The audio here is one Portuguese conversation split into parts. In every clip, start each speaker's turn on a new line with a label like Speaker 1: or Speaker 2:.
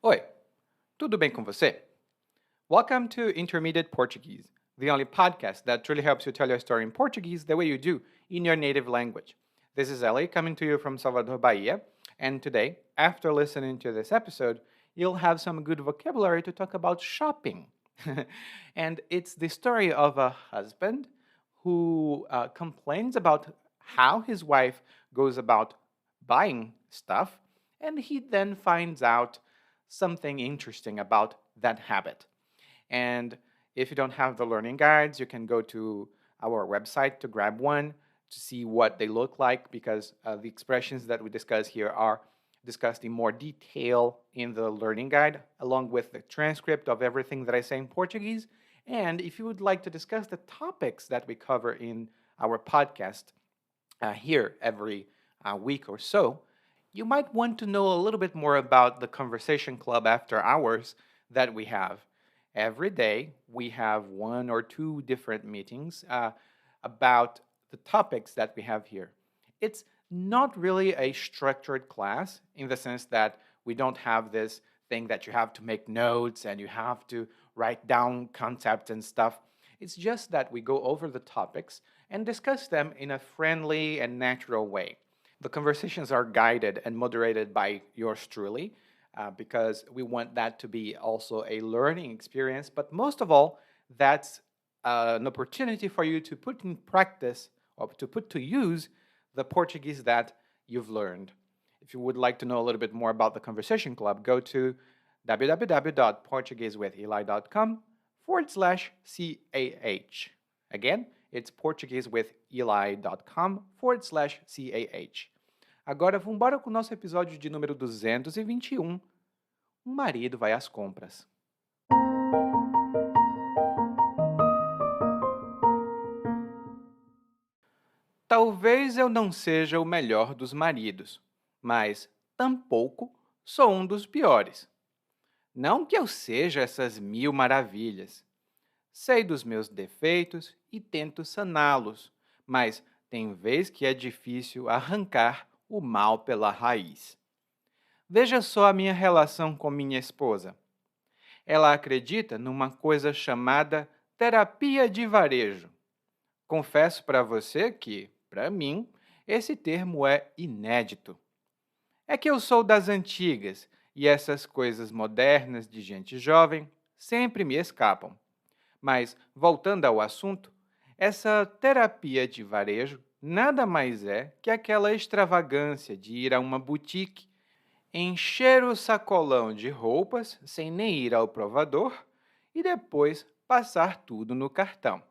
Speaker 1: Oi, tudo bem com você? Welcome to Intermediate Portuguese, the only podcast that truly helps you tell your story in Portuguese the way you do in your native language. This is Ellie coming to you from Salvador, Bahia, and today, after listening to this episode, you'll have some good vocabulary to talk about shopping. And it's the story of a husband who complains about how his wife goes about buying stuff, and he then finds out something interesting about that habit. And if you don't have the learning guides, you can go to our website to grab one to see what they look like because the expressions that we discuss here are discussed in more detail in the learning guide, along with the transcript of everything that I say in Portuguese. And if you would like to discuss the topics that we cover in our podcast here every week or so, you might want to know a little bit more about the Conversation Club after hours that we have. Every day, we have one or two different meetings about the topics that we have here. It's not really a structured class in the sense that we don't have this thing that you have to make notes and you have to write down concepts and stuff. It's just that we go over the topics and discuss them in a friendly and natural way. The conversations are guided and moderated by yours truly because we want that to be also a learning experience. But most of all, that's an opportunity for you to put in practice or to put to use the Portuguese that you've learned. If you would like to know a little bit more about the Conversation Club, go to www.portuguesewitheli.com/CAH. Again, it's portuguesewitheli.com/CAH. Agora vamos embora com o nosso episódio de número 221. Um marido vai às compras. Talvez eu não seja o melhor dos maridos, mas tampouco sou um dos piores. Não que eu seja essas mil maravilhas. Sei dos meus defeitos e tento saná-los, mas tem vez que é difícil arrancar o mal pela raiz. Veja só a minha relação com minha esposa. Ela acredita numa coisa chamada terapia de varejo. Confesso para você que, para mim, esse termo é inédito. É que eu sou das antigas e essas coisas modernas de gente jovem sempre me escapam. Mas, voltando ao assunto, essa terapia de varejo nada mais é que aquela extravagância de ir a uma boutique, encher o sacolão de roupas sem nem ir ao provador e depois passar tudo no cartão.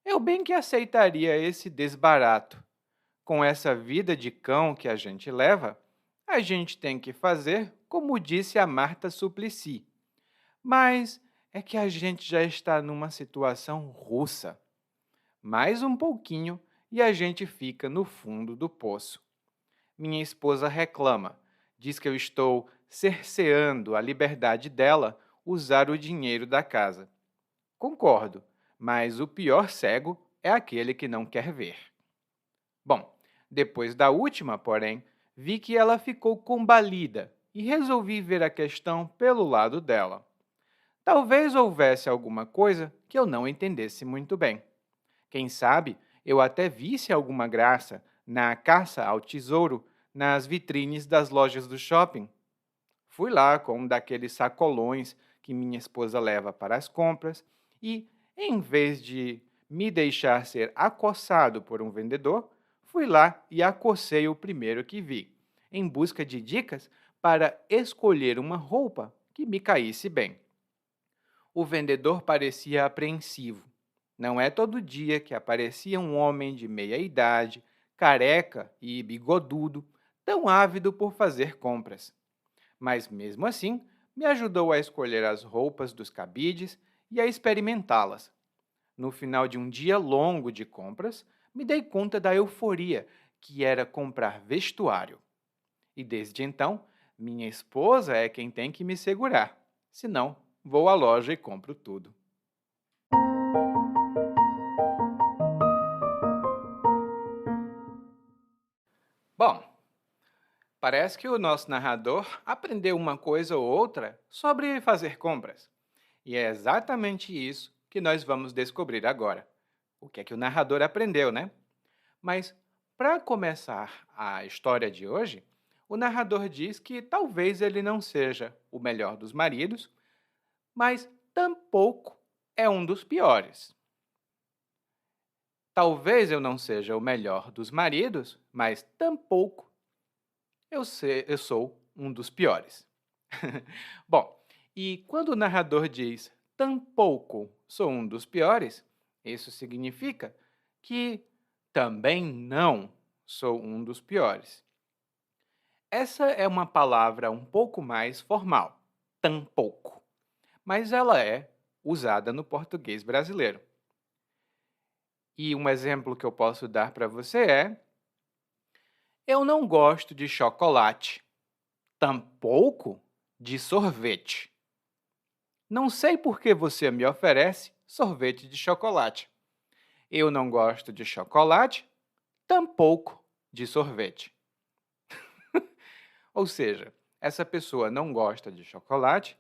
Speaker 1: Eu bem que aceitaria esse desbarato. Com essa vida de cão que a gente leva, a gente tem que fazer como disse a Marta Suplicy. Mas é que a gente já está numa situação russa. Mais um pouquinho e a gente fica no fundo do poço. Minha esposa reclama, diz que eu estou cerceando a liberdade dela usar o dinheiro da casa. Concordo, mas o pior cego é aquele que não quer ver. Bom, depois da última, porém, vi que ela ficou combalida e resolvi ver a questão pelo lado dela. Talvez houvesse alguma coisa que eu não entendesse muito bem. Quem sabe eu até visse alguma graça na caça ao tesouro nas vitrines das lojas do shopping. Fui lá com um daqueles sacolões que minha esposa leva para as compras e, em vez de me deixar ser acossado por um vendedor, fui lá e acossei o primeiro que vi, em busca de dicas para escolher uma roupa que me caísse bem. O vendedor parecia apreensivo. Não é todo dia que aparecia um homem de meia idade, careca e bigodudo, tão ávido por fazer compras. Mas, mesmo assim, me ajudou a escolher as roupas dos cabides e a experimentá-las. No final de um dia longo de compras, me dei conta da euforia que era comprar vestuário. E desde então, minha esposa é quem tem que me segurar. Senão, vou à loja e compro tudo. Bom, Parece que o nosso narrador aprendeu uma coisa ou outra sobre fazer compras. E é exatamente isso que nós vamos descobrir agora. O que é que o narrador aprendeu, né? Mas, para começar a história de hoje, o narrador diz que talvez ele não seja o melhor dos maridos, mas tampouco é um dos piores. Talvez eu não seja o melhor dos maridos, mas tampouco eu sou um dos piores. Bom, e quando o narrador diz tampouco sou um dos piores, isso significa que também não sou um dos piores. Essa é uma palavra um pouco mais formal, tampouco, mas ela é usada no português brasileiro. E um exemplo que eu posso dar para você é: eu não gosto de chocolate, tampouco de sorvete. Não sei por que você me oferece sorvete de chocolate. Eu não gosto de chocolate, tampouco de sorvete. Ou seja, essa pessoa não gosta de chocolate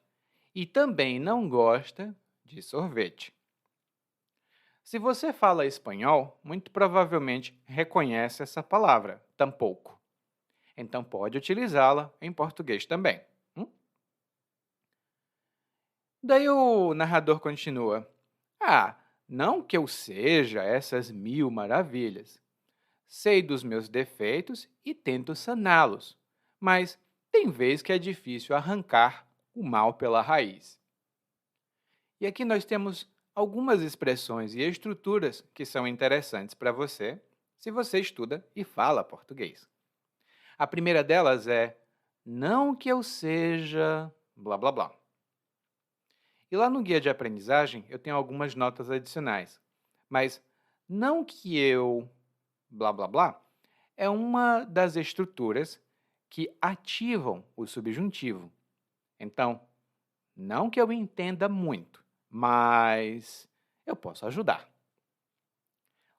Speaker 1: e também não gosta de sorvete. Se você fala espanhol, muito provavelmente reconhece essa palavra, tampouco. Então pode utilizá-la em português também. Daí o narrador continua: Ah, não que eu seja essas mil maravilhas. Sei dos meus defeitos e tento saná-los, mas tem vez que é difícil arrancar o mal pela raiz. E aqui nós temos algumas expressões e estruturas que são interessantes para você, se você estuda e fala português. A primeira delas é: não que eu seja blá blá blá. E lá no guia de aprendizagem eu tenho algumas notas adicionais. Mas não que eu blá blá blá é uma das estruturas que ativam o subjuntivo. Então, não que eu entenda muito, mas eu posso ajudar.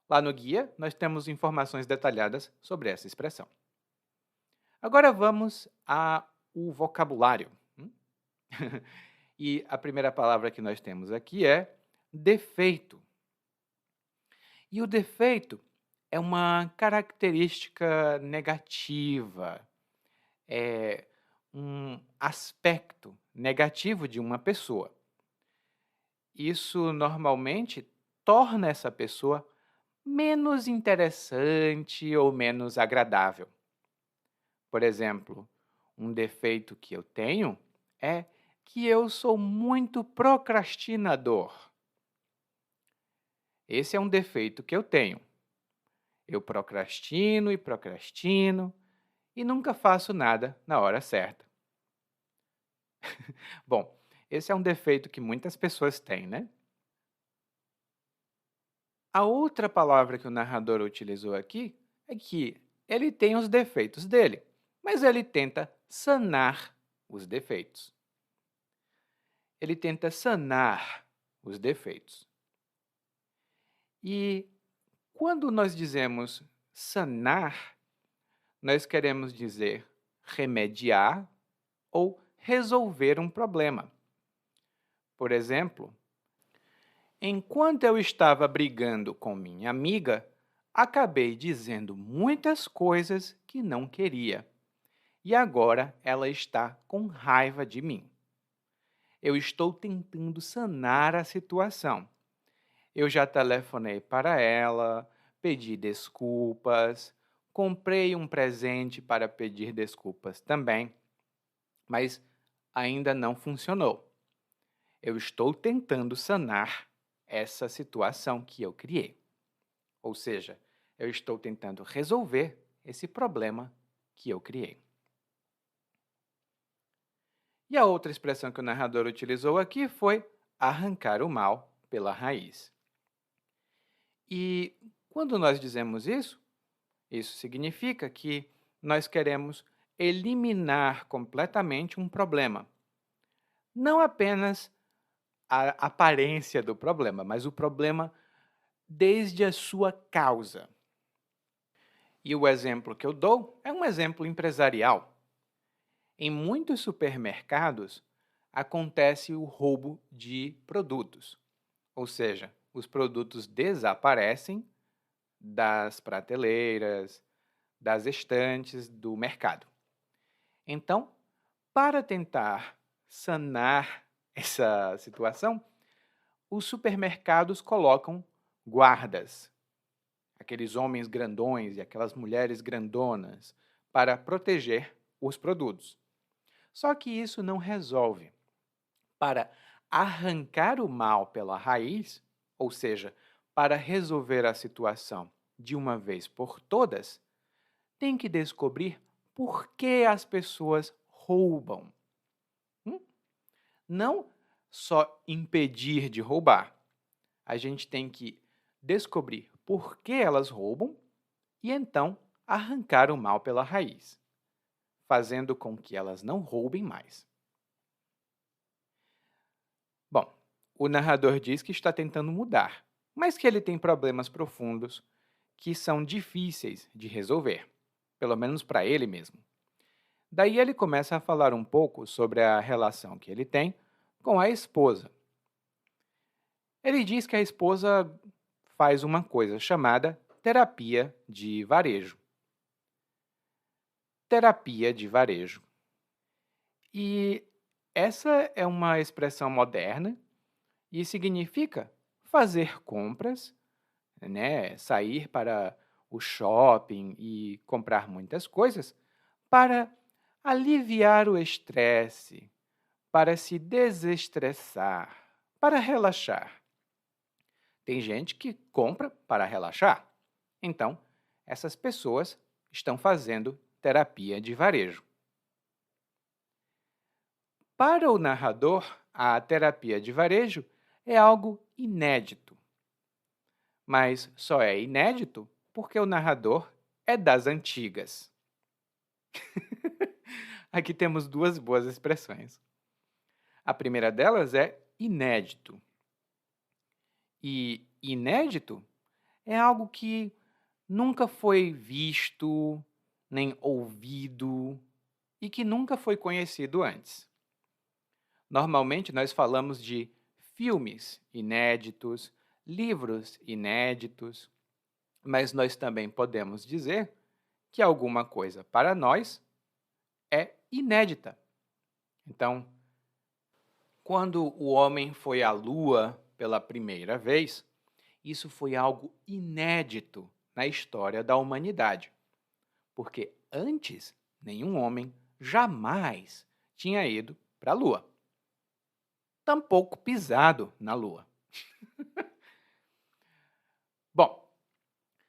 Speaker 1: Lá no guia, nós temos informações detalhadas sobre essa expressão. Agora vamos ao vocabulário. E a primeira palavra que nós temos aqui é defeito. E o defeito é uma característica negativa, é um aspecto negativo de uma pessoa. Isso normalmente torna essa pessoa menos interessante ou menos agradável. Por exemplo, um defeito que eu tenho é que eu sou muito procrastinador. Esse é um defeito que eu tenho. Eu procrastino e nunca faço nada na hora certa. Bom, esse é um defeito que muitas pessoas têm, né? A outra palavra que o narrador utilizou aqui é que ele tem os defeitos dele, mas ele tenta sanar os defeitos. Ele tenta sanar os defeitos. E quando nós dizemos sanar, nós queremos dizer remediar ou resolver um problema. Por exemplo, enquanto eu estava brigando com minha amiga, acabei dizendo muitas coisas que não queria. E agora ela está com raiva de mim. Eu estou tentando sanar a situação. Eu já telefonei para ela, pedi desculpas, comprei um presente para pedir desculpas também, mas ainda não funcionou. Eu estou tentando sanar essa situação que eu criei. Ou seja, eu estou tentando resolver esse problema que eu criei. E a outra expressão que o narrador utilizou aqui foi arrancar o mal pela raiz. E quando nós dizemos isso, isso significa que nós queremos eliminar completamente um problema. Não apenas a aparência do problema, mas o problema desde a sua causa. E o exemplo que eu dou é um exemplo empresarial. Em muitos supermercados, acontece o roubo de produtos, ou seja, os produtos desaparecem das prateleiras, das estantes do mercado. Então, para tentar sanar essa situação, os supermercados colocam guardas, aqueles homens grandões e aquelas mulheres grandonas, para proteger os produtos. Só que isso não resolve. Para arrancar o mal pela raiz, ou seja, para resolver a situação de uma vez por todas, tem que descobrir por que as pessoas roubam. Hum? Não só impedir de roubar. A gente tem que descobrir por que elas roubam e então arrancar o mal pela raiz, fazendo com que elas não roubem mais. Bom, o narrador diz que está tentando mudar, mas que ele tem problemas profundos que são difíceis de resolver, pelo menos para ele mesmo. Daí ele começa a falar um pouco sobre a relação que ele tem com a esposa. Ele diz que a esposa faz uma coisa chamada terapia de varejo. Terapia de varejo. E essa é uma expressão moderna e significa fazer compras, né, sair para o shopping e comprar muitas coisas para aliviar o estresse, para se desestressar, para relaxar. Tem gente que compra para relaxar. Então, essas pessoas estão fazendo terapia de varejo. Para o narrador, a terapia de varejo é algo inédito. Mas só é inédito porque o narrador é das antigas. Aqui temos duas boas expressões. A primeira delas é inédito. E inédito é algo que nunca foi visto, nem ouvido e que nunca foi conhecido antes. Normalmente nós falamos de filmes inéditos, livros inéditos, mas nós também podemos dizer que alguma coisa para nós é inédita. Então, quando o homem foi à Lua pela primeira vez, isso foi algo inédito na história da humanidade, porque antes nenhum homem jamais tinha ido para a Lua, tampouco pisado na Lua. Bom,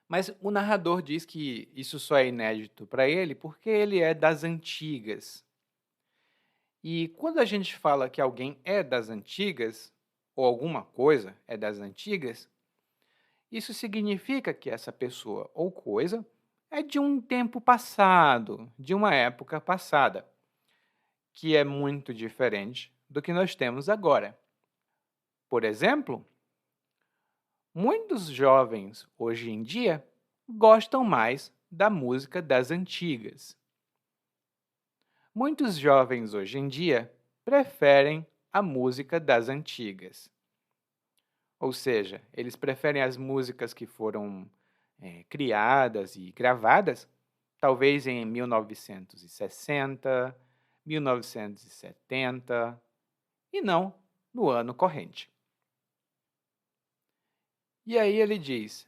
Speaker 1: mas o narrador diz que isso só é inédito para ele porque ele é das antigas. E quando a gente fala que alguém é das antigas, ou alguma coisa é das antigas, isso significa que essa pessoa ou coisa é de um tempo passado, de uma época passada, que é muito diferente do que nós temos agora. Por exemplo, muitos jovens hoje em dia gostam mais da música das antigas. Muitos jovens hoje em dia preferem a música das antigas. Ou seja, eles preferem as músicas que foram criadas e gravadas, talvez em 1960, 1970, e não no ano corrente. E aí ele diz,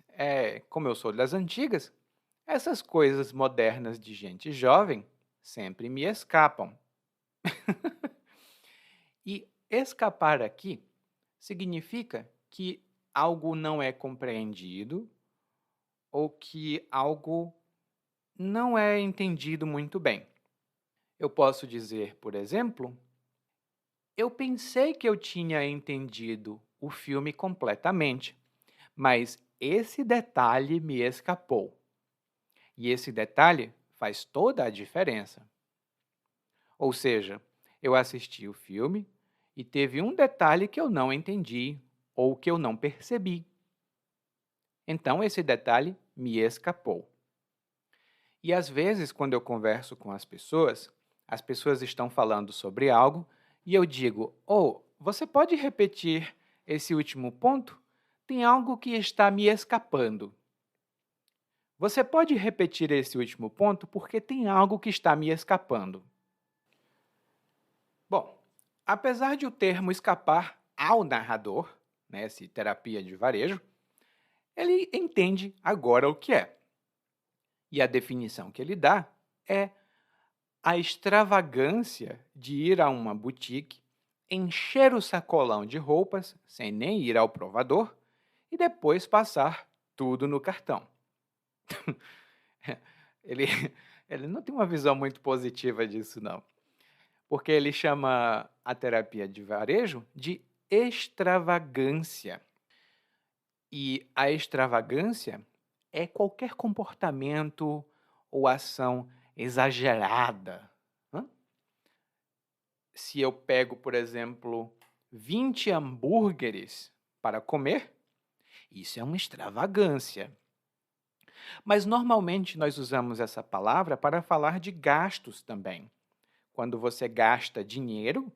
Speaker 1: como eu sou das antigas, essas coisas modernas de gente jovem sempre me escapam. E escapar aqui significa que algo não é compreendido ou que algo não é entendido muito bem. Eu posso dizer, por exemplo, eu pensei que eu tinha entendido o filme completamente, mas esse detalhe me escapou. E esse detalhe faz toda a diferença. Ou seja, eu assisti o filme e teve um detalhe que eu não entendi ou que eu não percebi. Então, esse detalhe me escapou. E às vezes, quando eu converso com as pessoas, As pessoas estão falando sobre algo e eu digo: "Oh, você pode repetir esse último ponto? Tem algo que está me escapando." Você pode repetir esse último ponto porque tem algo que está me escapando. Bom, apesar de o termo escapar ao narrador, né, esse terapia de varejo, ele entende agora o que é. E a definição que ele dá é a extravagância de ir a uma boutique, encher o sacolão de roupas sem nem ir ao provador e depois passar tudo no cartão. Ele, ele não tem uma visão muito positiva disso, não, porque ele chama a terapia de varejo de extravagância. E a extravagância é qualquer comportamento ou ação exagerada. Hã? Se eu pego, por exemplo, 20 hambúrgueres para comer, isso é uma extravagância. Mas normalmente nós usamos essa palavra para falar de gastos também. Quando você gasta dinheiro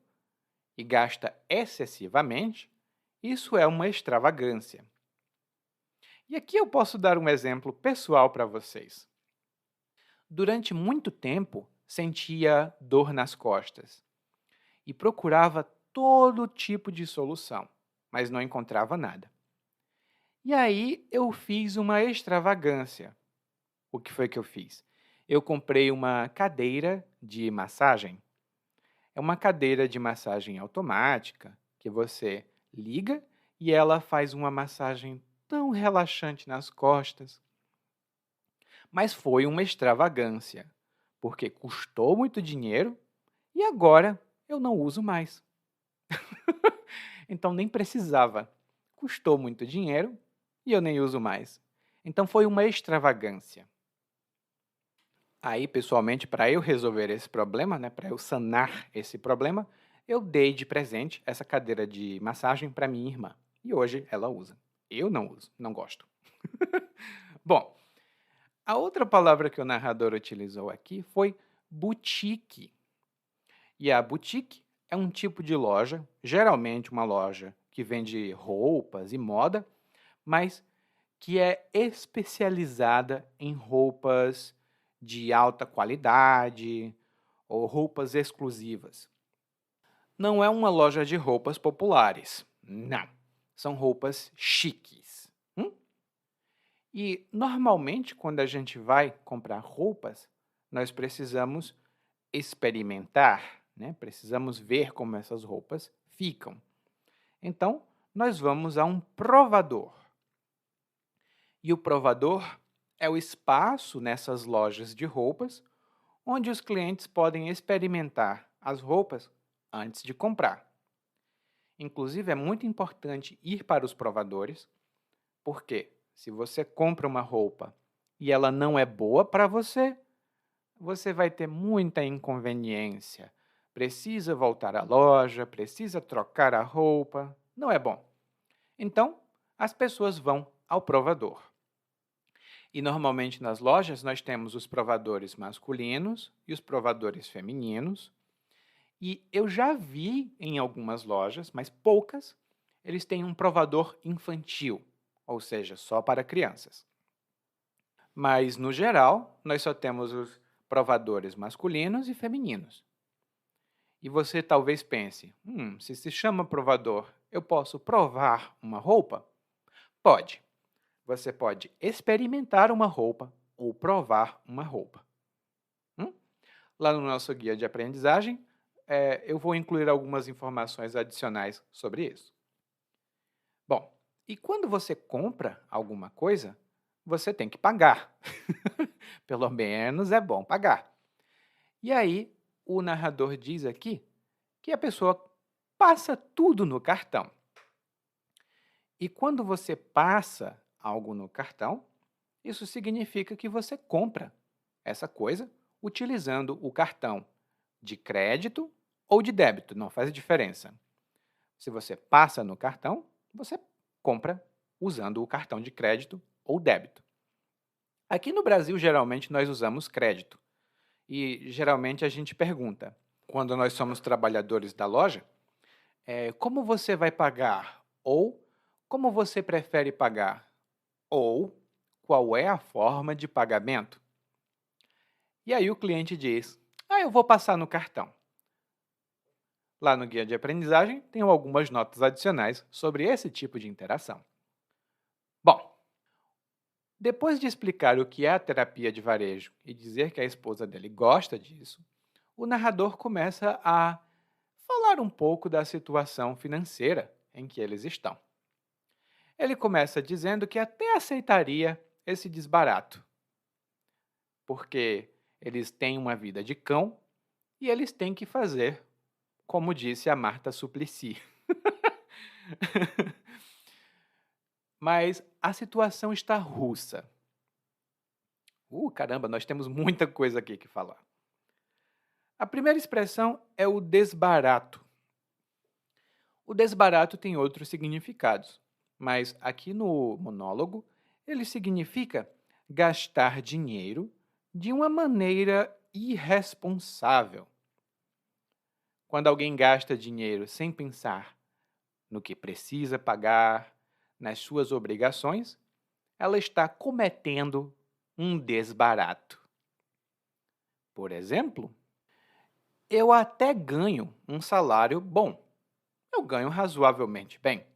Speaker 1: e gasta excessivamente, isso é uma extravagância. E aqui eu posso dar um exemplo pessoal para vocês. Durante muito tempo, sentia dor nas costas e procurava todo tipo de solução, mas não encontrava nada. E aí eu fiz uma extravagância. O que foi que eu fiz? Eu comprei uma cadeira de massagem. É uma cadeira de massagem automática que você liga e ela faz uma massagem tão relaxante nas costas. Mas foi uma extravagância, porque custou muito dinheiro e agora eu não uso mais. Então nem precisava. Custou muito dinheiro e eu nem uso mais. Então foi uma extravagância. Aí, pessoalmente, para eu resolver esse problema, né, para eu sanar esse problema, eu dei de presente essa cadeira de massagem para minha irmã. E hoje ela usa. Eu não uso, não gosto. Bom, a outra palavra que o narrador utilizou aqui foi boutique. E a boutique é um tipo de loja, geralmente uma loja que vende roupas e moda, mas que é especializada em roupas de alta qualidade ou roupas exclusivas. Não é uma loja de roupas populares, não. São roupas chiques. E, normalmente, quando a gente vai comprar roupas, nós precisamos experimentar, né? Precisamos ver como essas roupas ficam. Então, nós vamos a um provador. E o provador é o espaço nessas lojas de roupas onde os clientes podem experimentar as roupas antes de comprar. Inclusive, é muito importante ir para os provadores, porque se você compra uma roupa e ela não é boa para você, você vai ter muita inconveniência. Precisa voltar à loja, precisa trocar a roupa, não é bom. Então, as pessoas vão ao provador. E normalmente nas lojas nós temos os provadores masculinos e os provadores femininos. E eu já vi em algumas lojas, mas poucas, eles têm um provador infantil, ou seja, só para crianças. Mas, no geral, nós só temos os provadores masculinos e femininos. E você talvez pense, se chama provador, eu posso provar uma roupa? Pode. Você pode experimentar uma roupa ou provar uma roupa. Lá no nosso guia de aprendizagem, eu vou incluir algumas informações adicionais sobre isso. Bom, e quando você compra alguma coisa, você tem que pagar. Pelo menos é bom pagar. E aí, o narrador diz aqui que a pessoa passa tudo no cartão. E quando você passa algo no cartão, isso significa que você compra essa coisa utilizando o cartão de crédito ou de débito, não faz diferença. Se você passa no cartão, você compra usando o cartão de crédito ou débito. Aqui no Brasil, geralmente, nós usamos crédito. E geralmente a gente pergunta, quando nós somos trabalhadores da loja, como você vai pagar? Ou como você prefere pagar? Ou qual é a forma de pagamento? E aí o cliente diz, eu vou passar no cartão. Lá no guia de aprendizagem, tenho algumas notas adicionais sobre esse tipo de interação. Bom, depois de explicar o que é a terapia de varejo e dizer que a esposa dele gosta disso, o narrador começa a falar um pouco da situação financeira em que eles estão. Ele começa dizendo que até aceitaria esse desbarato, porque eles têm uma vida de cão e eles têm que fazer, como disse a Marta Suplicy. Mas a situação está russa. Caramba, nós temos muita coisa aqui que falar. A primeira expressão é o desbarato. O desbarato tem outros significados, mas aqui no monólogo ele significa gastar dinheiro de uma maneira irresponsável. Quando alguém gasta dinheiro sem pensar no que precisa pagar, nas suas obrigações, ela está cometendo um desbarato. Por exemplo, eu até ganho um salário bom. Eu ganho razoavelmente bem.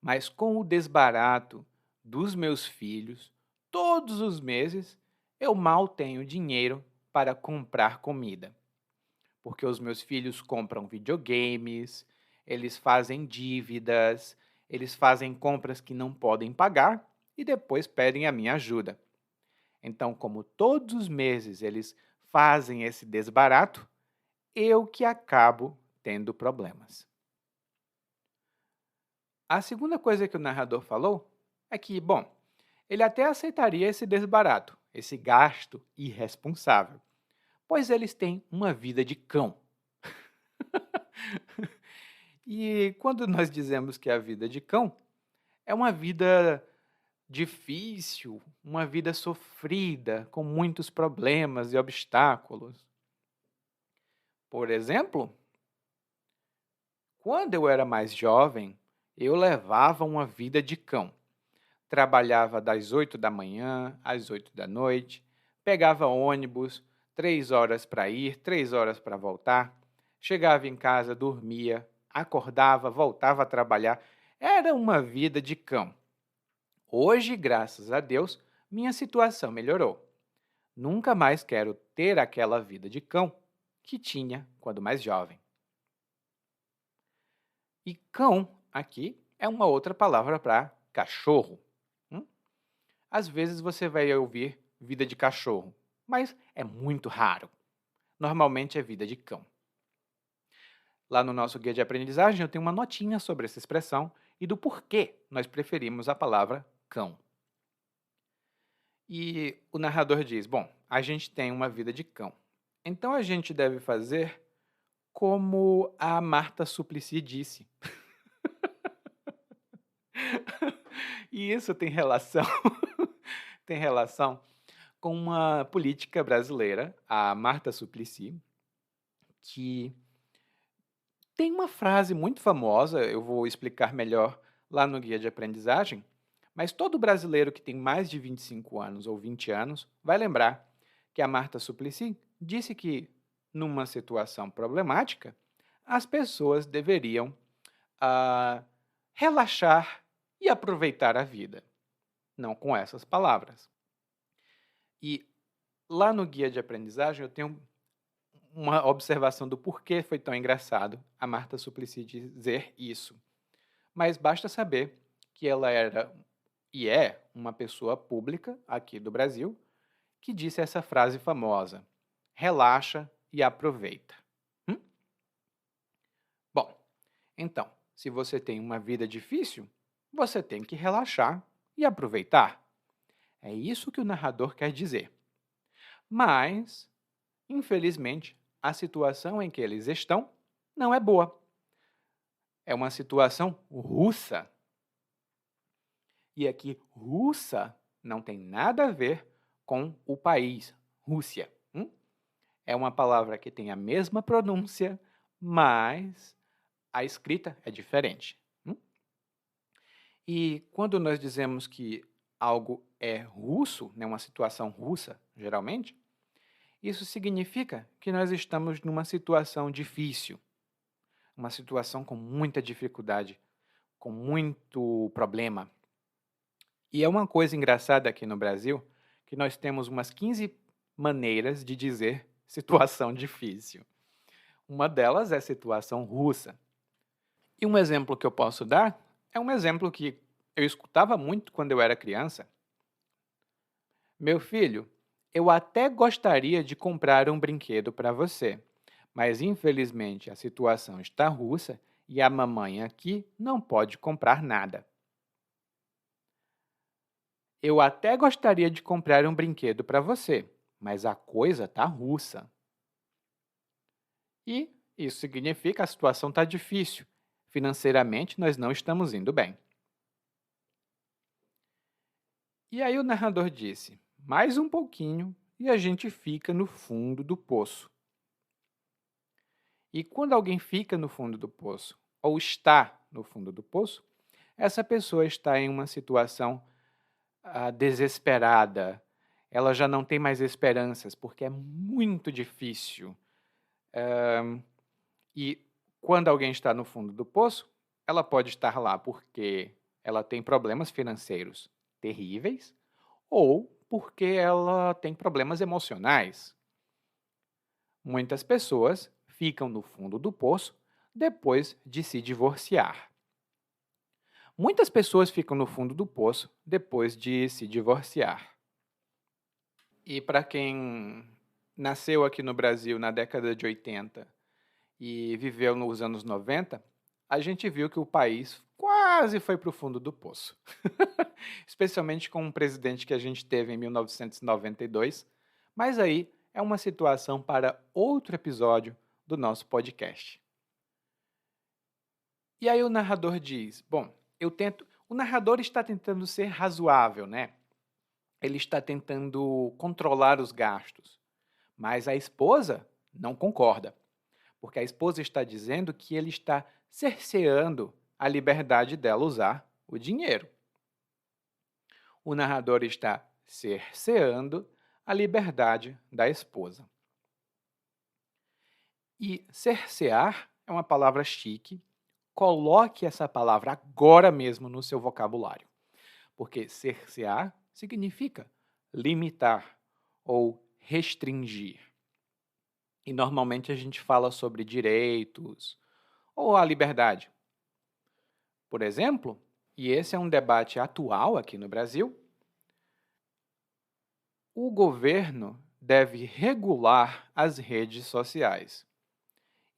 Speaker 1: Mas com o desbarato dos meus filhos, todos os meses, eu mal tenho dinheiro para comprar comida. Porque os meus filhos compram videogames, eles fazem dívidas, eles fazem compras que não podem pagar e depois pedem a minha ajuda. Então, como todos os meses eles fazem esse desbarato, eu que acabo tendo problemas. A segunda coisa que o narrador falou é que, bom, ele até aceitaria esse desbarato, esse gasto irresponsável, pois eles têm uma vida de cão. E quando nós dizemos que é a vida de cão, é uma vida difícil, uma vida sofrida, com muitos problemas e obstáculos. Por exemplo, quando eu era mais jovem, eu levava uma vida de cão. Trabalhava das 8 da manhã às 8 da noite, pegava ônibus, 3 horas para ir, 3 horas para voltar, chegava em casa, dormia, acordava, voltava a trabalhar. Era uma vida de cão. Hoje, graças a Deus, minha situação melhorou. Nunca mais quero ter aquela vida de cão que tinha quando mais jovem. E cão, aqui, é uma outra palavra para cachorro. Às vezes você vai ouvir vida de cachorro, mas é muito raro. Normalmente é vida de cão. Lá no nosso guia de aprendizagem eu tenho uma notinha sobre essa expressão e do porquê nós preferimos a palavra cão. E o narrador diz, bom, a gente tem uma vida de cão. Então a gente deve fazer como a Marta Suplicy disse. E isso tem relação, tem relação com uma política brasileira, a Marta Suplicy, que tem uma frase muito famosa, eu vou explicar melhor lá no guia de aprendizagem, mas todo brasileiro que tem mais de 25 anos ou 20 anos vai lembrar que a Marta Suplicy disse que, numa situação problemática, as pessoas deveriam relaxar e aproveitar a vida. Não com essas palavras. E lá no guia de aprendizagem eu tenho uma observação do porquê foi tão engraçado a Marta Suplicy dizer isso. Mas basta saber que ela era e é uma pessoa pública aqui do Brasil que disse essa frase famosa: relaxa e aproveita. Bom, então, se você tem uma vida difícil, você tem que relaxar e aproveitar. É isso que o narrador quer dizer. Mas, infelizmente, a situação em que eles estão não é boa. É uma situação russa. E aqui, russa não tem nada a ver com o país, Rússia. É uma palavra que tem a mesma pronúncia, mas a escrita é diferente. E quando nós dizemos que algo é russo, né, uma situação russa, geralmente, isso significa que nós estamos numa situação difícil, uma situação com muita dificuldade, com muito problema. E é uma coisa engraçada aqui no Brasil que nós temos umas 15 maneiras de dizer situação difícil. Uma delas é situação russa. E um exemplo que eu posso dar é um exemplo que eu escutava muito quando eu era criança. Meu filho, eu até gostaria de comprar um brinquedo para você, mas infelizmente a situação está russa e a mamãe aqui não pode comprar nada. Eu até gostaria de comprar um brinquedo para você, mas a coisa está russa. E isso significa que a situação está difícil. Financeiramente, nós não estamos indo bem. E aí o narrador disse, mais um pouquinho e a gente fica no fundo do poço. E quando alguém fica no fundo do poço, ou está no fundo do poço, essa pessoa está em uma situação desesperada. Ela já não tem mais esperanças, porque é muito difícil. E quando alguém está no fundo do poço, ela pode estar lá porque ela tem problemas financeiros terríveis ou porque ela tem problemas emocionais. Muitas pessoas ficam no fundo do poço depois de se divorciar. Muitas pessoas ficam no fundo do poço depois de se divorciar. E para quem nasceu aqui no Brasil na década de 80 e viveu nos anos 90, a gente viu que o país quase foi para o fundo do poço. Especialmente com um presidente que a gente teve em 1992. Mas aí é uma situação para outro episódio do nosso podcast. E aí o narrador diz, bom, o narrador está tentando ser razoável, né? Ele está tentando controlar os gastos. Mas a esposa não concorda, porque a esposa está dizendo que ele está cerceando a liberdade dela usar o dinheiro. O narrador está cerceando a liberdade da esposa. E cercear é uma palavra chique. Coloque essa palavra agora mesmo no seu vocabulário, porque cercear significa limitar ou restringir. E normalmente a gente fala sobre direitos ou a liberdade. Por exemplo, e esse é um debate atual aqui no Brasil, o governo deve regular as redes sociais.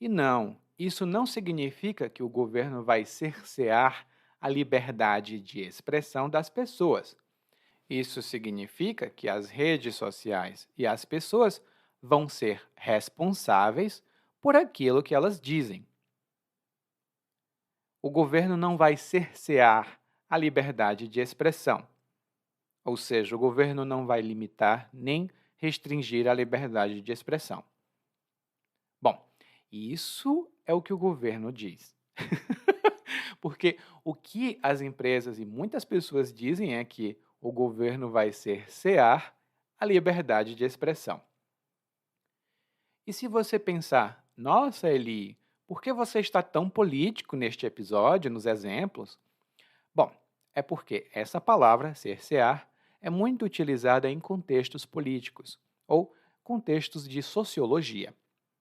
Speaker 1: E não, isso não significa que o governo vai cercear a liberdade de expressão das pessoas. Isso significa que as redes sociais e as pessoas vão ser responsáveis por aquilo que elas dizem. O governo não vai cercear a liberdade de expressão, ou seja, o governo não vai limitar nem restringir a liberdade de expressão. Bom, isso é o que o governo diz. Porque o que as empresas e muitas pessoas dizem é que o governo vai cercear a liberdade de expressão. E se você pensar, nossa, Eli, por que você está tão político neste episódio, nos exemplos? Bom, é porque essa palavra, cercear, é muito utilizada em contextos políticos ou contextos de sociologia.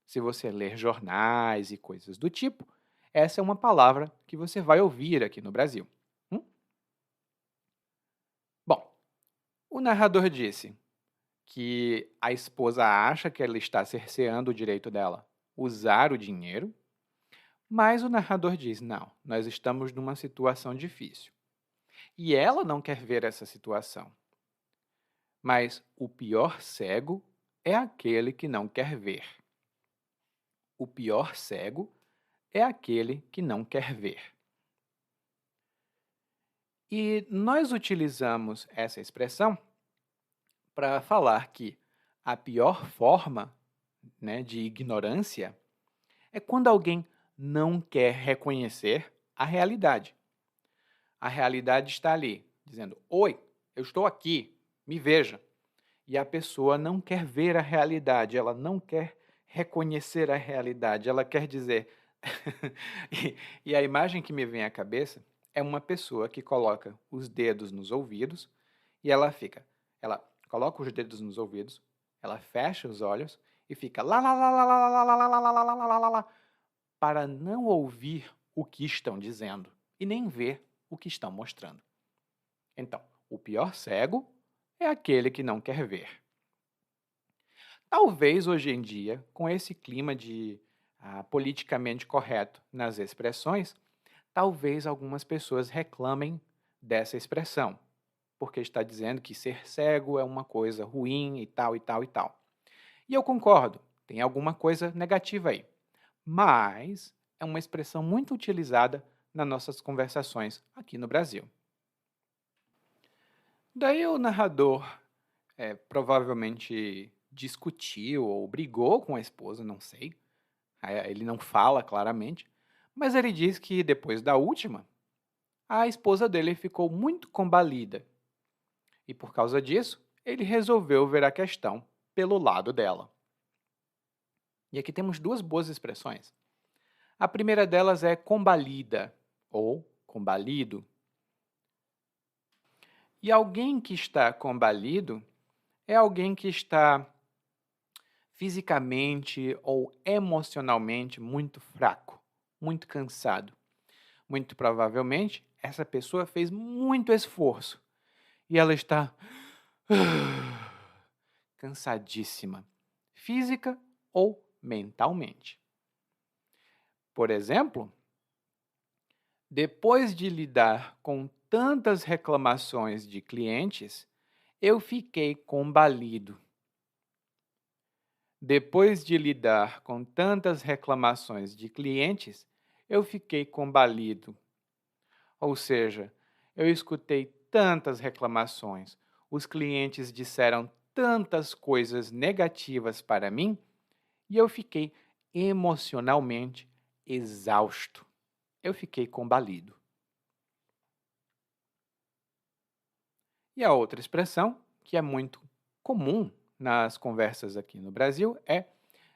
Speaker 1: Se você ler jornais e coisas do tipo, essa é uma palavra que você vai ouvir aqui no Brasil. Bom, o narrador disse que a esposa acha que ela está cerceando o direito dela usar o dinheiro, mas o narrador diz, não, nós estamos numa situação difícil. E ela não quer ver essa situação. Mas o pior cego é aquele que não quer ver. O pior cego é aquele que não quer ver. E nós utilizamos essa expressão para falar que a pior forma né, de ignorância é quando alguém não quer reconhecer a realidade. A realidade está ali, dizendo: Oi, eu estou aqui, me veja. E a pessoa não quer ver a realidade, ela não quer reconhecer a realidade, ela quer dizer. e a imagem que me vem à cabeça é uma pessoa que coloca os dedos nos ouvidos e ela coloca os dedos nos ouvidos, ela fecha os olhos e fica lá lá lá lá lá lá lá lá lá lá lá lá lá lá lá para não ouvir o que estão dizendo e nem ver o que estão mostrando. Então, o pior cego é aquele que não quer ver. Talvez hoje em dia, com esse clima de politicamente correto nas expressões, talvez algumas pessoas reclamem dessa expressão, porque está dizendo que ser cego é uma coisa ruim e tal e tal e tal. E eu concordo, tem alguma coisa negativa aí, mas é uma expressão muito utilizada nas nossas conversações aqui no Brasil. Daí o narrador provavelmente discutiu ou brigou com a esposa, não sei. Ele não fala claramente, mas ele diz que depois da última, a esposa dele ficou muito combalida. E por causa disso, ele resolveu ver a questão pelo lado dela. E aqui temos duas boas expressões. A primeira delas é combalida ou combalido. E alguém que está combalido é alguém que está fisicamente ou emocionalmente muito fraco, muito cansado. Muito provavelmente, essa pessoa fez muito esforço e ela está cansadíssima, física ou mentalmente. Por exemplo, depois de lidar com tantas reclamações de clientes, eu fiquei combalido. Depois de lidar com tantas reclamações de clientes, eu fiquei combalido. Ou seja, eu escutei tantas reclamações, os clientes disseram tantas coisas negativas para mim e eu fiquei emocionalmente exausto. Eu fiquei combalido. E a outra expressão, que é muito comum nas conversas aqui no Brasil, é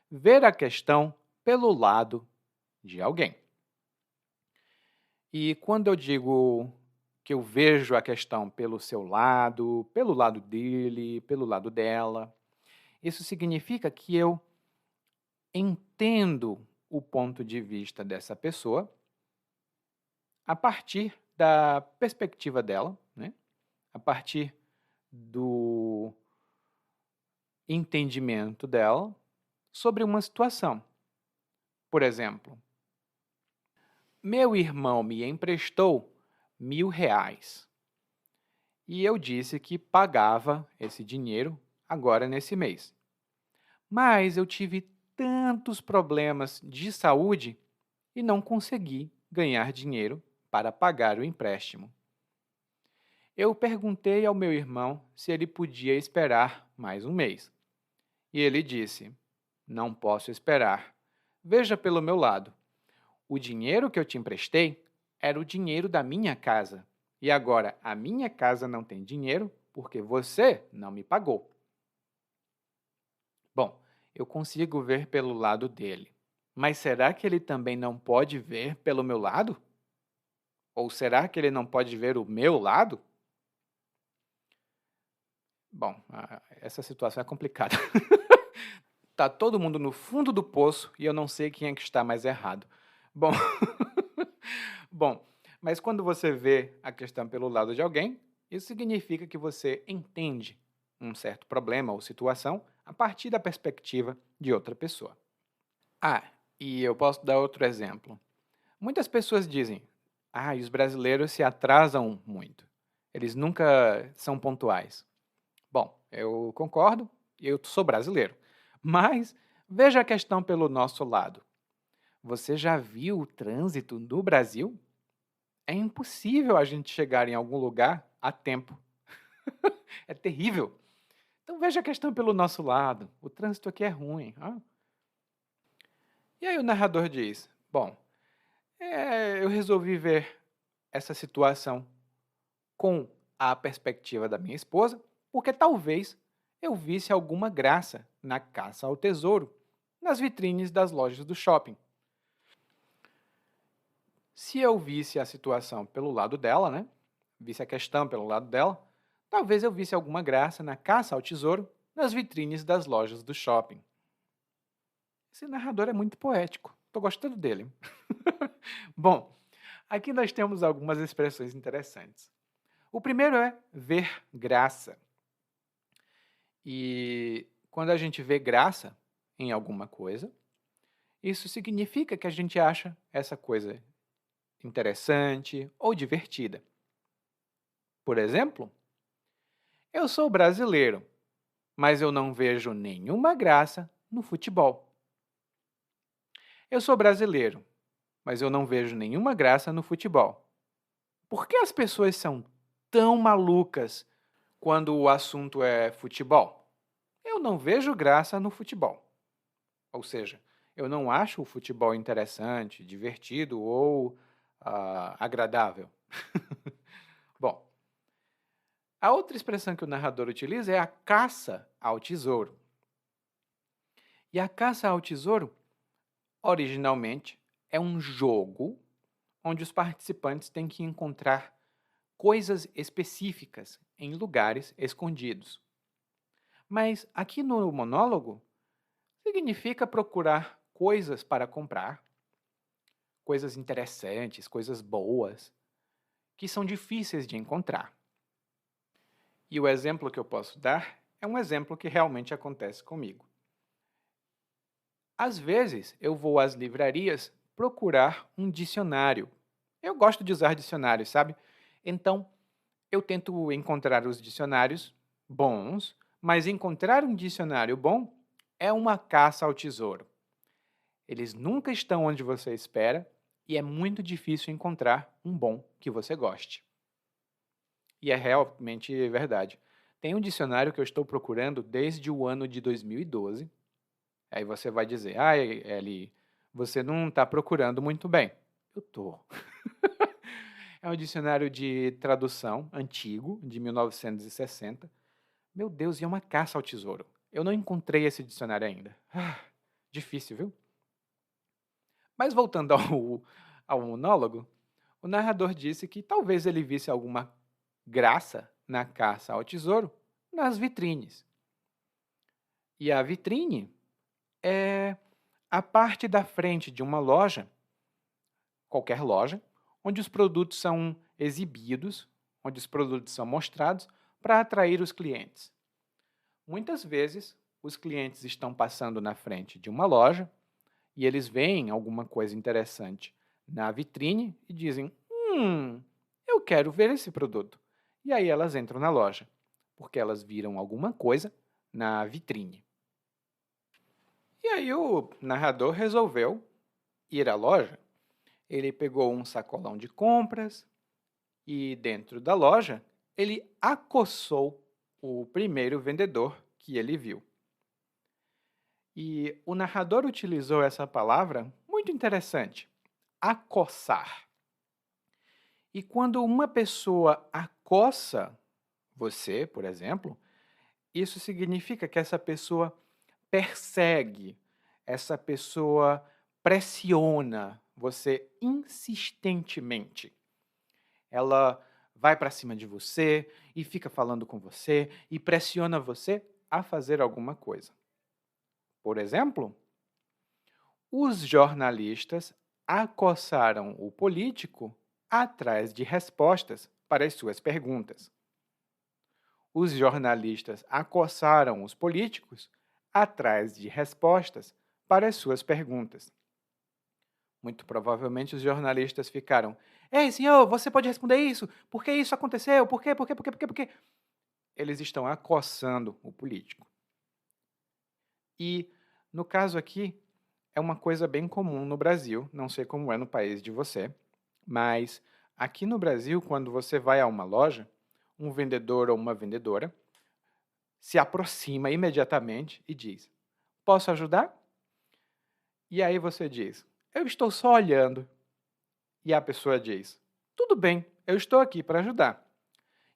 Speaker 1: ver a questão pelo lado de alguém. E quando eu digo que eu vejo a questão pelo lado dele, pelo lado dela, isso significa que eu entendo o ponto de vista dessa pessoa a partir da perspectiva dela, né? A partir do entendimento dela sobre uma situação. Por exemplo, meu irmão me emprestou R$ 1.000 e eu disse que pagava esse dinheiro agora nesse mês. Mas eu tive tantos problemas de saúde e não consegui ganhar dinheiro para pagar o empréstimo. Eu perguntei ao meu irmão se ele podia esperar mais um mês. E ele disse: Não posso esperar. Veja pelo meu lado. O dinheiro que eu te emprestei era o dinheiro da minha casa. E agora a minha casa não tem dinheiro porque você não me pagou. Bom, eu consigo ver pelo lado dele. Mas será que ele também não pode ver pelo meu lado? Ou será que ele não pode ver o meu lado? Bom, essa situação é complicada. Tá todo mundo no fundo do poço e eu não sei quem é que está mais errado. Bom, bom, mas quando você vê a questão pelo lado de alguém, isso significa que você entende um certo problema ou situação a partir da perspectiva de outra pessoa. E eu posso dar outro exemplo. Muitas pessoas dizem: e os brasileiros se atrasam muito. Eles nunca são pontuais. Bom, eu concordo, eu sou brasileiro. Mas veja a questão pelo nosso lado. Você já viu o trânsito no Brasil? É impossível a gente chegar em algum lugar a tempo. É terrível. Então veja a questão pelo nosso lado. O trânsito aqui é ruim. E aí o narrador diz: Bom, eu resolvi ver essa situação com a perspectiva da minha esposa, porque talvez eu visse alguma graça na caça ao tesouro nas vitrines das lojas do shopping. Se eu visse a situação pelo lado dela, né? Visse a questão pelo lado dela, talvez eu visse alguma graça na caça ao tesouro nas vitrines das lojas do shopping. Esse narrador é muito poético. Estou gostando dele. Bom, aqui nós temos algumas expressões interessantes. O primeiro é ver graça. E quando a gente vê graça em alguma coisa, isso significa que a gente acha essa coisa interessante ou divertida. Por exemplo, eu sou brasileiro, mas eu não vejo nenhuma graça no futebol. Eu sou brasileiro, mas eu não vejo nenhuma graça no futebol. Por que as pessoas são tão malucas quando o assunto é futebol? Eu não vejo graça no futebol. Ou seja, eu não acho o futebol interessante, divertido ou agradável. Bom, a outra expressão que o narrador utiliza é a caça ao tesouro. E a caça ao tesouro, originalmente, é um jogo onde os participantes têm que encontrar coisas específicas em lugares escondidos. Mas aqui no monólogo, significa procurar coisas para comprar, coisas interessantes, coisas boas, que são difíceis de encontrar. E o exemplo que eu posso dar é um exemplo que realmente acontece comigo. Às vezes, eu vou às livrarias procurar um dicionário. Eu gosto de usar dicionários, sabe? Então, eu tento encontrar os dicionários bons, mas encontrar um dicionário bom é uma caça ao tesouro. Eles nunca estão onde você espera e é muito difícil encontrar um bom que você goste. E é realmente verdade. Tem um dicionário que eu estou procurando desde o ano de 2012. Aí você vai dizer, Eli, você não está procurando muito bem. Eu estou. É um dicionário de tradução antigo, de 1960. Meu Deus, e é uma caça ao tesouro. Eu não encontrei esse dicionário ainda. Difícil, viu? Mas voltando ao monólogo, o narrador disse que talvez ele visse alguma graça na caça ao tesouro nas vitrines. E a vitrine é a parte da frente de uma loja, qualquer loja, onde os produtos são exibidos, onde os produtos são mostrados para atrair os clientes. Muitas vezes, os clientes estão passando na frente de uma loja e eles veem alguma coisa interessante na vitrine e dizem: eu quero ver esse produto. E aí elas entram na loja, porque elas viram alguma coisa na vitrine. E aí o narrador resolveu ir à loja. Ele pegou um sacolão de compras e dentro da loja ele acossou o primeiro vendedor que ele viu. E o narrador utilizou essa palavra muito interessante, acossar. E quando uma pessoa acossa você, por exemplo, isso significa que essa pessoa persegue, essa pessoa pressiona você insistentemente. Ela vai para cima de você e fica falando com você e pressiona você a fazer alguma coisa. Por exemplo, os jornalistas acossaram o político atrás de respostas para as suas perguntas. Os jornalistas acossaram os políticos atrás de respostas para as suas perguntas. Muito provavelmente os jornalistas ficaram: Ei, senhor, você pode responder isso? Por que isso aconteceu? Por quê? Por quê? Por quê? Por quê? Por quê? Eles estão acossando o político. E, no caso aqui, é uma coisa bem comum no Brasil, não sei como é no país de você, mas aqui no Brasil, quando você vai a uma loja, um vendedor ou uma vendedora se aproxima imediatamente e diz: Posso ajudar? E aí você diz: eu estou só olhando. E a pessoa diz: tudo bem, eu estou aqui para ajudar.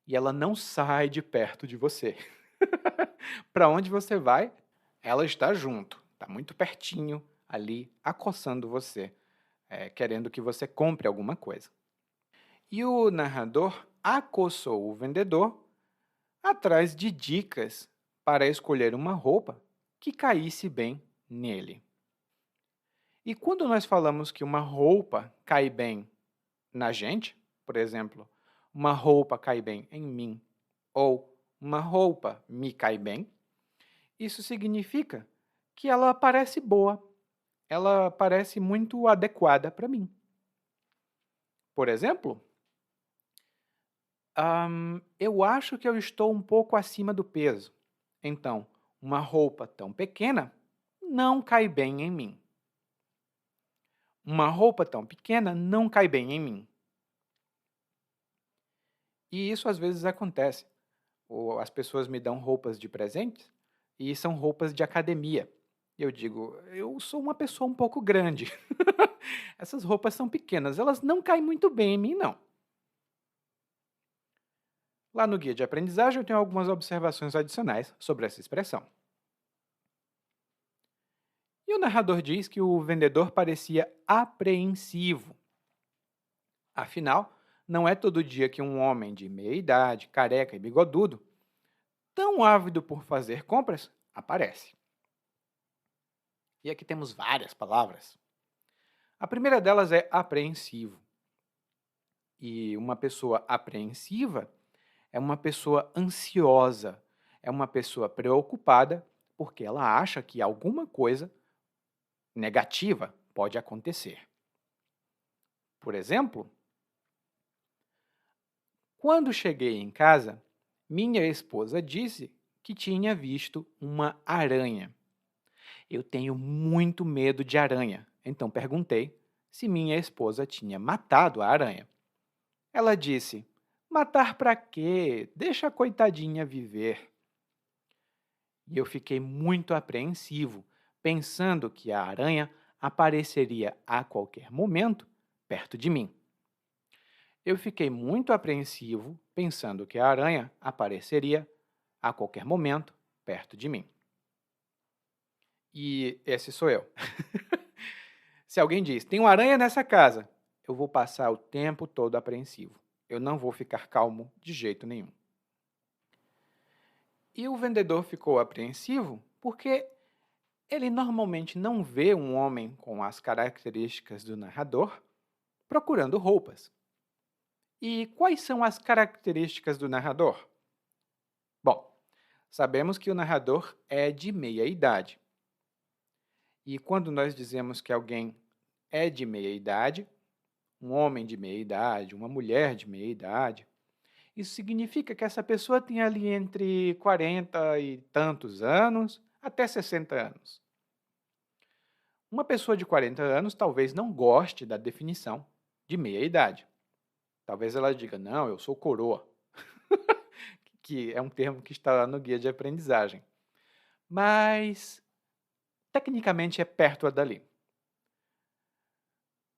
Speaker 1: E ela não sai de perto de você. Para onde você vai, ela está junto, está muito pertinho ali, acossando você, querendo que você compre alguma coisa. E o narrador acossou o vendedor atrás de dicas para escolher uma roupa que caísse bem nele. E quando nós falamos que uma roupa cai bem na gente, por exemplo, uma roupa cai bem em mim, ou uma roupa me cai bem, isso significa que ela parece boa, ela parece muito adequada para mim. Por exemplo, eu acho que eu estou um pouco acima do peso. Então, uma roupa tão pequena não cai bem em mim. Uma roupa tão pequena não cai bem em mim. E isso às vezes acontece. As pessoas me dão roupas de presentes e são roupas de academia. E eu digo, eu sou uma pessoa um pouco grande. Essas roupas são pequenas, elas não caem muito bem em mim, não. Lá no guia de aprendizagem eu tenho algumas observações adicionais sobre essa expressão. E o narrador diz que o vendedor parecia apreensivo. Afinal, não é todo dia que um homem de meia idade, careca e bigodudo, tão ávido por fazer compras, aparece. E aqui temos várias palavras. A primeira delas é apreensivo. E uma pessoa apreensiva é uma pessoa ansiosa, é uma pessoa preocupada porque ela acha que alguma coisa negativa pode acontecer. Por exemplo, quando cheguei em casa, minha esposa disse que tinha visto uma aranha. Eu tenho muito medo de aranha, então perguntei se minha esposa tinha matado a aranha. Ela disse: matar para quê? Deixa a coitadinha viver. E eu fiquei muito apreensivo, pensando que a aranha apareceria a qualquer momento perto de mim. Eu fiquei muito apreensivo, pensando que a aranha apareceria a qualquer momento perto de mim. E esse sou eu. Se alguém diz, tem uma aranha nessa casa, eu vou passar o tempo todo apreensivo. Eu não vou ficar calmo de jeito nenhum. E o vendedor ficou apreensivo porque ele normalmente não vê um homem com as características do narrador procurando roupas. E quais são as características do narrador? Bom, sabemos que o narrador é de meia idade. E quando nós dizemos que alguém é de meia idade, um homem de meia idade, uma mulher de meia idade, isso significa que essa pessoa tem ali entre 40 e tantos anos até 60 anos. Uma pessoa de 40 anos talvez não goste da definição de meia idade. Talvez ela diga, não, eu sou coroa, que é um termo que está lá no guia de aprendizagem. Mas, tecnicamente, é perto dali.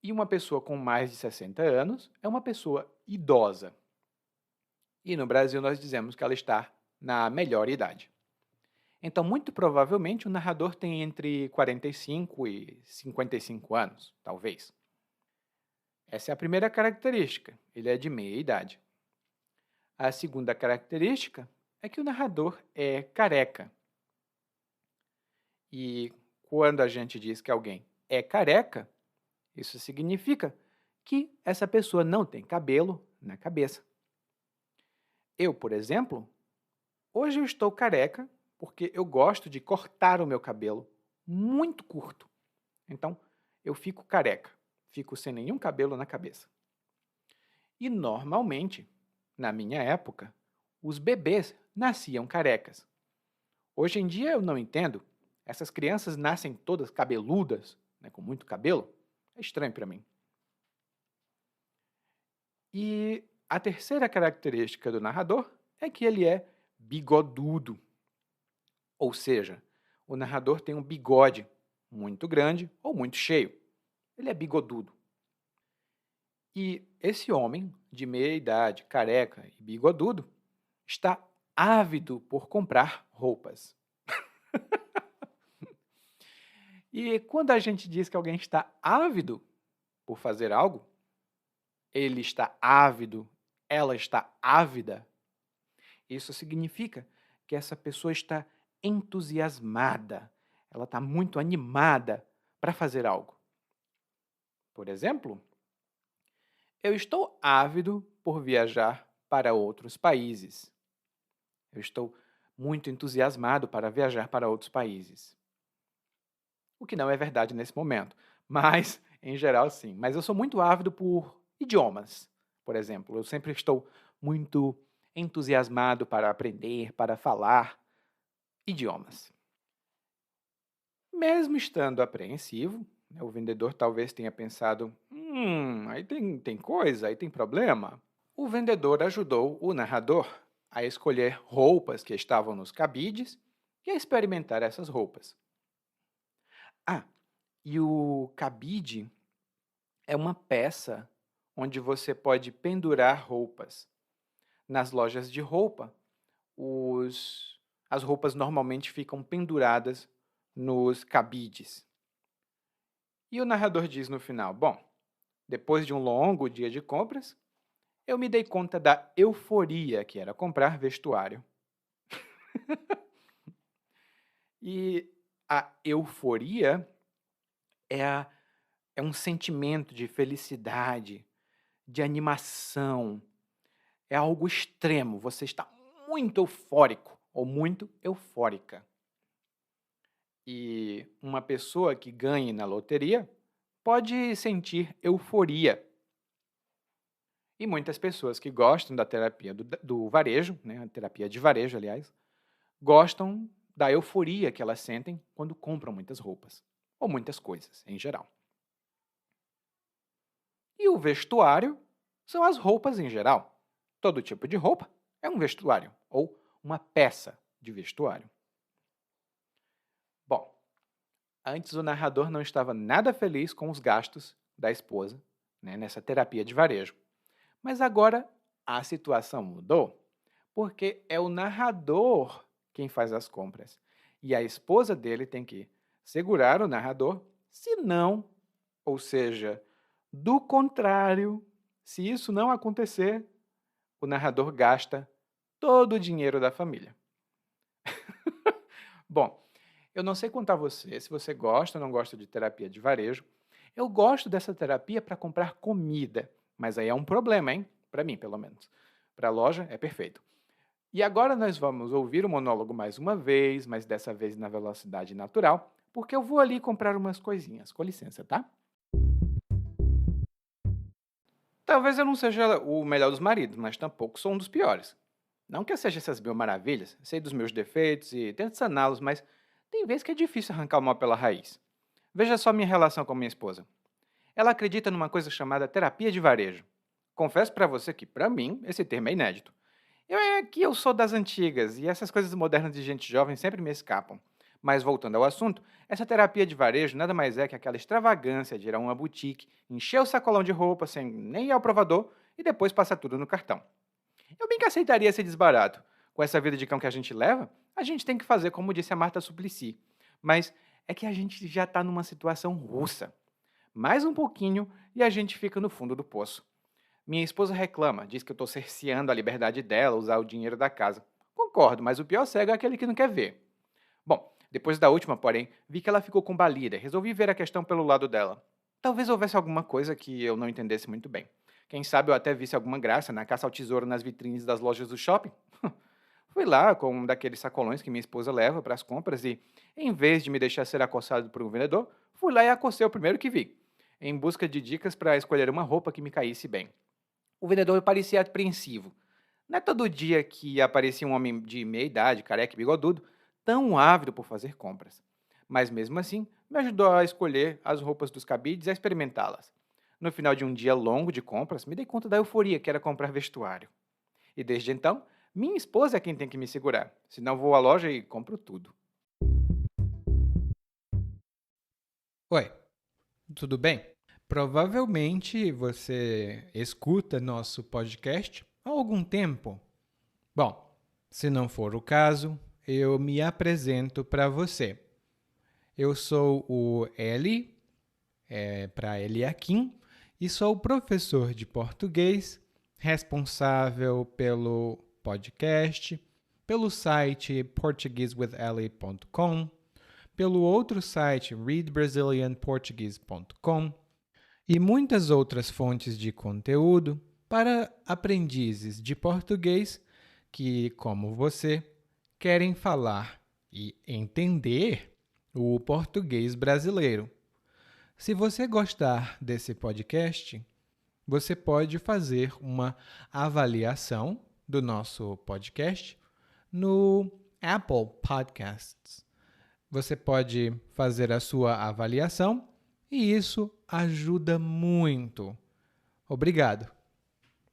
Speaker 1: E uma pessoa com mais de 60 anos é uma pessoa idosa. E no Brasil nós dizemos que ela está na melhor idade. Então, muito provavelmente, o narrador tem entre 45 e 55 anos, talvez. Essa é a primeira característica, ele é de meia idade. A segunda característica é que o narrador é careca. E quando a gente diz que alguém é careca, isso significa que essa pessoa não tem cabelo na cabeça. Eu, por exemplo, hoje eu estou careca porque eu gosto de cortar o meu cabelo muito curto. Então, eu fico careca, fico sem nenhum cabelo na cabeça. E, normalmente, na minha época, os bebês nasciam carecas. Hoje em dia eu não entendo. Essas crianças nascem todas cabeludas, né, com muito cabelo. É estranho para mim. E a terceira característica do narrador é que ele é bigodudo. Ou seja, o narrador tem um bigode. muito grande ou muito cheio. Ele é bigodudo. E esse homem, de meia idade, careca e bigodudo, está ávido por comprar roupas. E quando a gente diz que alguém está ávido por fazer algo, ele está ávido, ela está ávida, isso significa que essa pessoa está entusiasmada, ela está muito animada para fazer algo. Por exemplo, eu estou ávido por viajar para outros países. Eu estou muito entusiasmado para viajar para outros países. O que não é verdade nesse momento, mas em geral sim. Mas eu sou muito ávido por idiomas, por exemplo. Eu sempre estou muito entusiasmado para aprender, para falar idiomas. Mesmo estando apreensivo, né, o vendedor talvez tenha pensado: aí tem coisa, aí tem problema. O vendedor ajudou o narrador a escolher roupas que estavam nos cabides e a experimentar essas roupas. Ah, e o cabide é uma peça onde você pode pendurar roupas. Nas lojas de roupa, as roupas normalmente ficam penduradas nos cabides. E o narrador diz no final: bom, depois de um longo dia de compras, eu me dei conta da euforia que era comprar vestuário. E a euforia é, é um sentimento de felicidade, de animação, é algo extremo. Você está muito eufórico ou muito eufórica. E uma pessoa que ganhe na loteria pode sentir euforia. E muitas pessoas que gostam da terapia do varejo, né, a terapia de varejo, aliás, gostam da euforia que elas sentem quando compram muitas roupas, ou muitas coisas, em geral. E o vestuário são as roupas em geral. Todo tipo de roupa é um vestuário, ou uma peça de vestuário. Bom, antes o narrador não estava nada feliz com os gastos da esposa, né, nessa terapia de varejo. Mas agora a situação mudou, porque é o narrador quem faz as compras. E a esposa dele tem que segurar o narrador, se não, ou seja, do contrário, se isso não acontecer, o narrador gasta todo o dinheiro da família. Bom, eu não sei quanto a você, se você gosta ou não gosta de terapia de varejo. Eu gosto dessa terapia para comprar comida, mas aí é um problema, hein? Para mim, pelo menos. Para a loja, é perfeito. E agora nós vamos ouvir o monólogo mais uma vez, mas dessa vez na velocidade natural, porque eu vou ali comprar umas coisinhas. Com licença, tá? Talvez eu não seja o melhor dos maridos, mas tampouco sou um dos piores. Não que eu seja essas mil maravilhas, sei dos meus defeitos e tento saná-los, mas tem vezes que é difícil arrancar o mal pela raiz. Veja só minha relação com minha esposa. Ela acredita numa coisa chamada terapia de varejo. Confesso para você que, para mim, esse termo é inédito. Eu sou das antigas e essas coisas modernas de gente jovem sempre me escapam. Mas voltando ao assunto, essa terapia de varejo nada mais é que aquela extravagância de ir a uma boutique, encher o sacolão de roupa sem nem ir ao provador e depois passar tudo no cartão. Eu bem que aceitaria esse desbarato. Com essa vida de cão que a gente leva, a gente tem que fazer como disse a Marta Suplicy. Mas é que a gente já está numa situação russa. Mais um pouquinho e a gente fica no fundo do poço. Minha esposa reclama, diz que eu estou cerceando a liberdade dela usar o dinheiro da casa. Concordo, mas o pior cego é aquele que não quer ver. Bom, depois da última, porém, vi que ela ficou combalida e resolvi ver a questão pelo lado dela. Talvez houvesse alguma coisa que eu não entendesse muito bem. Quem sabe eu até visse alguma graça na caça ao tesouro nas vitrines das lojas do shopping? Fui lá com um daqueles sacolões que minha esposa leva para as compras e, em vez de me deixar ser acossado por um vendedor, fui lá e acostei o primeiro que vi, em busca de dicas para escolher uma roupa que me caísse bem. O vendedor parecia apreensivo. Não é todo dia que aparecia um homem de meia idade, careca e bigodudo, tão ávido por fazer compras. Mas mesmo assim, me ajudou a escolher as roupas dos cabides e a experimentá-las. No final de um dia longo de compras, me dei conta da euforia que era comprar vestuário. E desde então, minha esposa é quem tem que me segurar, senão vou à loja e compro tudo.
Speaker 2: Oi, tudo bem? Provavelmente você escuta nosso podcast há algum tempo. Bom, se não for o caso, eu me apresento para você. Eu sou o Eli, para Eliakim, e sou professor de português, responsável pelo podcast, pelo site portuguesewitheli.com, pelo outro site readbrazilianportuguese.com e muitas outras fontes de conteúdo para aprendizes de português que, como você, querem falar e entender o português brasileiro. Se você gostar desse podcast, você pode fazer uma avaliação do nosso podcast no Apple Podcasts. Você pode fazer a sua avaliação e isso ajuda muito. Obrigado.